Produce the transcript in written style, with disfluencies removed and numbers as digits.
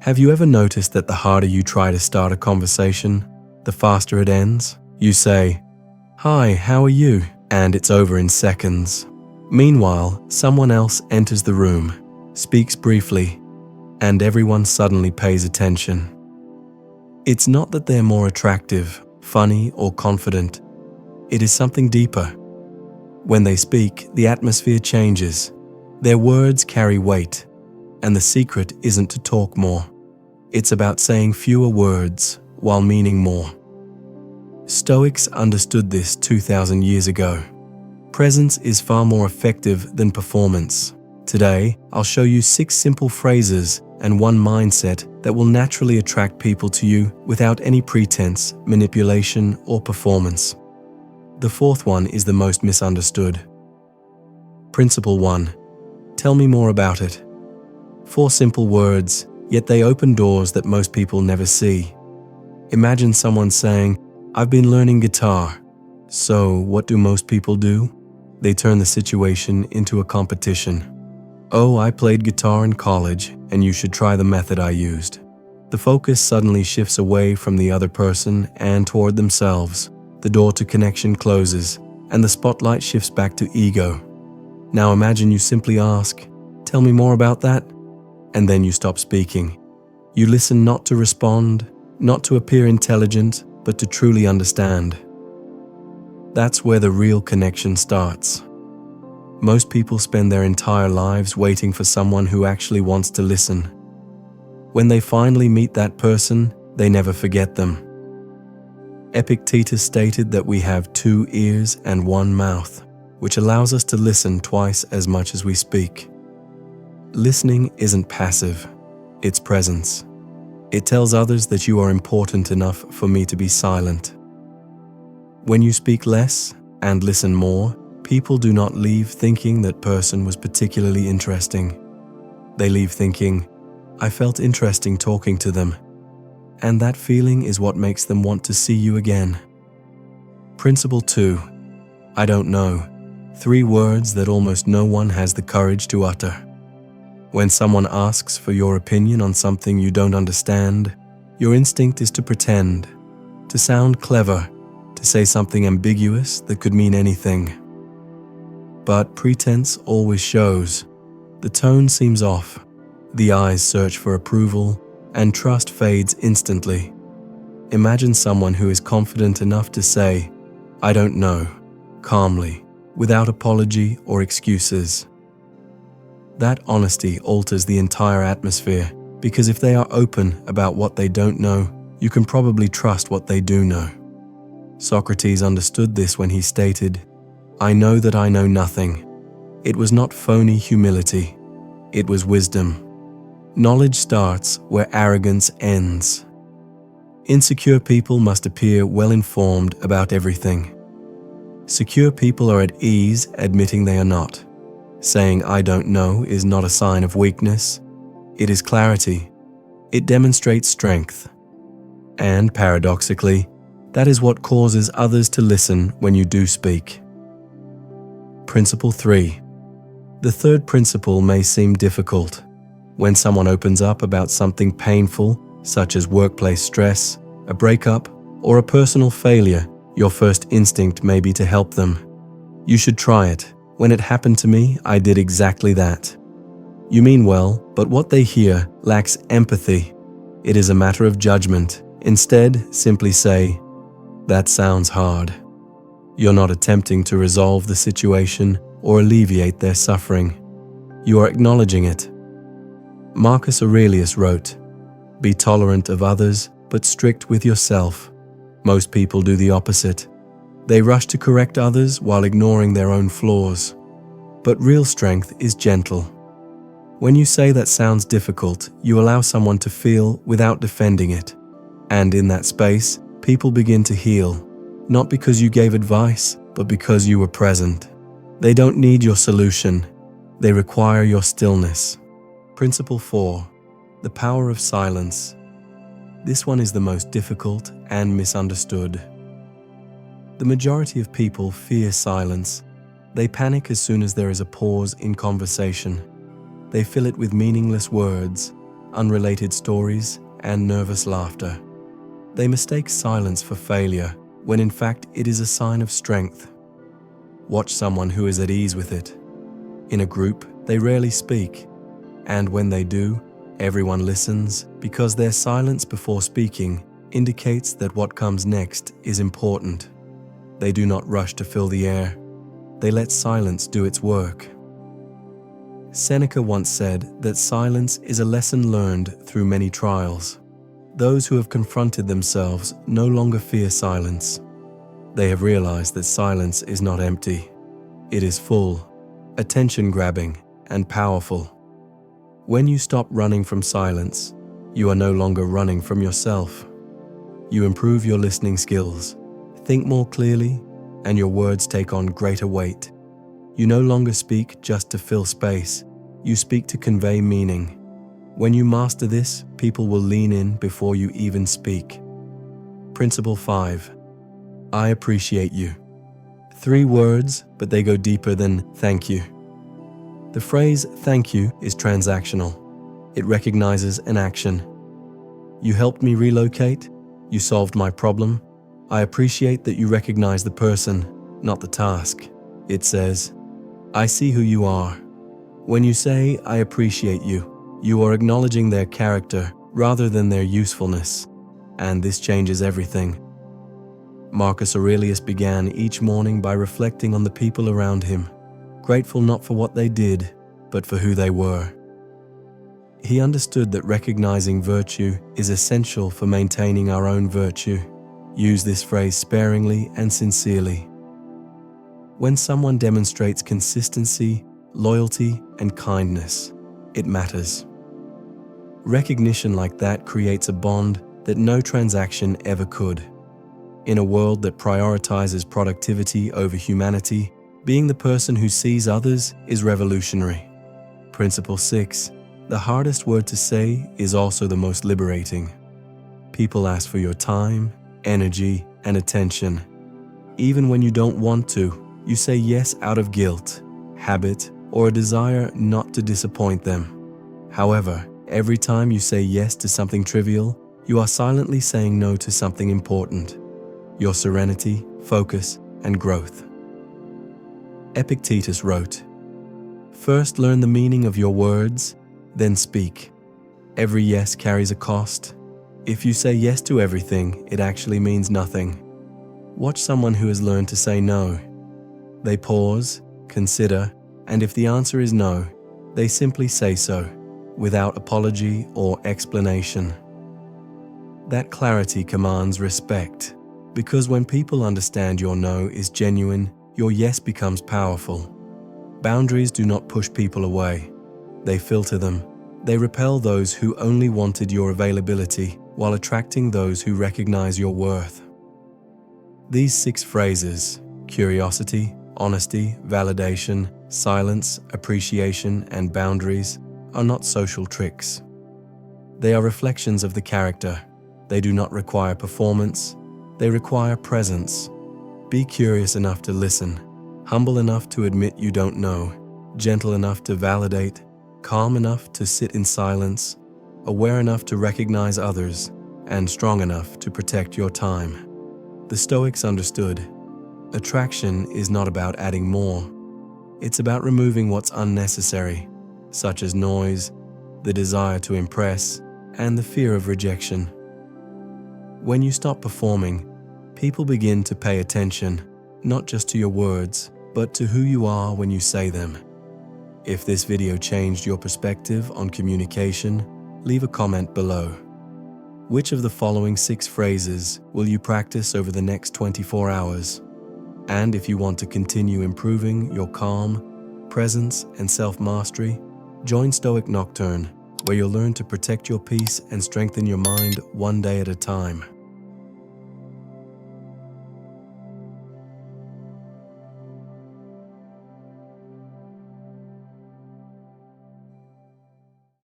Have you ever noticed that the harder you try to start a conversation, the faster it ends? You say, "Hi, how are you?" and it's over in seconds. Meanwhile, someone else enters the room, speaks briefly, and everyone suddenly pays attention. It's not that they're more attractive, funny, or confident. It is something deeper. When they speak, the atmosphere changes. Their words carry weight, and the secret isn't to talk more. It's about saying fewer words while meaning more. Stoics understood this 2,000 years ago. Presence is far more effective than performance. Today, I'll show you 6 simple phrases and one mindset that will naturally attract people to you without any pretense, manipulation, or performance. The 4th one is the most misunderstood. Principle 1. Tell me more about it. 4 simple words, yet they open doors that most people never see. Imagine someone saying, "I've been learning guitar." So, what do most people do? They turn the situation into a competition. "Oh, I played guitar in college, and you should try the method I used." The focus suddenly shifts away from the other person and toward themselves. The door to connection closes, and the spotlight shifts back to ego. Now imagine you simply ask, "Tell me more about that," and then you stop speaking. You listen not to respond, not to appear intelligent, but to truly understand. That's where the real connection starts. Most people spend their entire lives waiting for someone who actually wants to listen. When they finally meet that person, they never forget them. Epictetus stated that we have 2 ears and 1 mouth, which allows us to listen twice as much as we speak. Listening isn't passive, it's presence. It tells others that you are important enough for me to be silent. When you speak less and listen more, people do not leave thinking that person was particularly interesting. They leave thinking, "I felt interesting talking to them." And that feeling is what makes them want to see you again. Principle 2. I don't know. 3 words that almost no one has the courage to utter. When someone asks for your opinion on something you don't understand, your instinct is to pretend, to sound clever, to say something ambiguous that could mean anything. But pretense always shows. The tone seems off, the eyes search for approval, and trust fades instantly. Imagine someone who is confident enough to say, "I don't know," calmly, without apology or excuses. That honesty alters the entire atmosphere, because if they are open about what they don't know, you can probably trust what they do know. Socrates understood this when he stated, "I know that I know nothing." It was not phony humility, it was wisdom. Knowledge starts where arrogance ends. Insecure people must appear well-informed about everything. Secure people are at ease admitting they are not. Saying "I don't know" is not a sign of weakness. It is clarity. It demonstrates strength. And paradoxically, that is what causes others to listen when you do speak. Principle 3. The 3rd principle may seem difficult. When someone opens up about something painful, such as workplace stress, a breakup, or a personal failure, your first instinct may be to help them. You should try it. When it happened to me, I did exactly that. You mean well, but what they hear lacks empathy. It is a matter of judgment. Instead, simply say, "That sounds hard." You're not attempting to resolve the situation or alleviate their suffering. You are acknowledging it. Marcus Aurelius wrote, "Be tolerant of others, but strict with yourself." Most people do the opposite. They rush to correct others while ignoring their own flaws. But real strength is gentle. When you say "that sounds difficult," you allow someone to feel without defending it. And in that space, people begin to heal, not because you gave advice, but because you were present. They don't need your solution. They require your stillness. Principle 4. The power of silence. This one is the most difficult and misunderstood. The majority of people fear silence. They panic as soon as there is a pause in conversation. They fill it with meaningless words, unrelated stories, and nervous laughter. They mistake silence for failure, when in fact it is a sign of strength. Watch someone who is at ease with it. In a group, they rarely speak, and when they do, everyone listens because their silence before speaking indicates that what comes next is important. They do not rush to fill the air. They let silence do its work. Seneca once said that silence is a lesson learned through many trials. Those who have confronted themselves no longer fear silence. They have realized that silence is not empty. It is full, attention-grabbing, and powerful. When you stop running from silence, you are no longer running from yourself. You improve your listening skills, think more clearly, and your words take on greater weight. You no longer speak just to fill space, you speak to convey meaning. When you master this, people will lean in before you even speak. Principle 5. I appreciate you. 3 words, but they go deeper than thank you. The phrase thank you is transactional. It recognizes an action. You helped me relocate. You solved my problem. I appreciate that you recognize the person, not the task. It says, I see who you are. When you say, I appreciate you, you are acknowledging their character rather than their usefulness. And this changes everything. Marcus Aurelius began each morning by reflecting on the people around him, grateful not for what they did, but for who they were. He understood that recognizing virtue is essential for maintaining our own virtue. Use this phrase sparingly and sincerely. When someone demonstrates consistency, loyalty, and kindness, it matters. Recognition like that creates a bond that no transaction ever could. In a world that prioritizes productivity over humanity, being the person who sees others is revolutionary. Principle 6. The hardest word to say is also the most liberating. People ask for your time, energy, and attention. Even when you don't want to, you say yes out of guilt, habit, or a desire not to disappoint them. However, every time you say yes to something trivial, you are silently saying no to something important. Your serenity, focus, and growth. Epictetus wrote, First learn the meaning of your words, then speak. Every yes carries a cost. If you say yes to everything, it actually means nothing. Watch someone who has learned to say no. They pause, consider, and if the answer is no, they simply say so, without apology or explanation. That clarity commands respect, because when people understand your no is genuine, your yes becomes powerful. Boundaries do not push people away. They filter them. They repel those who only wanted your availability while attracting those who recognize your worth. These 6 phrases, curiosity, honesty, validation, silence, appreciation, and boundaries, are not social tricks. They are reflections of the character. They do not require performance. They require presence. Be curious enough to listen, humble enough to admit you don't know, gentle enough to validate, calm enough to sit in silence, aware enough to recognize others, and strong enough to protect your time. The Stoics understood, attraction is not about adding more. It's about removing what's unnecessary, such as noise, the desire to impress, and the fear of rejection. When you stop performing, people begin to pay attention, not just to your words, but to who you are when you say them. If this video changed your perspective on communication, leave a comment below. Which of the following 6 phrases will you practice over the next 24 hours? And if you want to continue improving your calm, presence, and self-mastery, join Stoic Nocturne, where you'll learn to protect your peace and strengthen your mind one day at a time.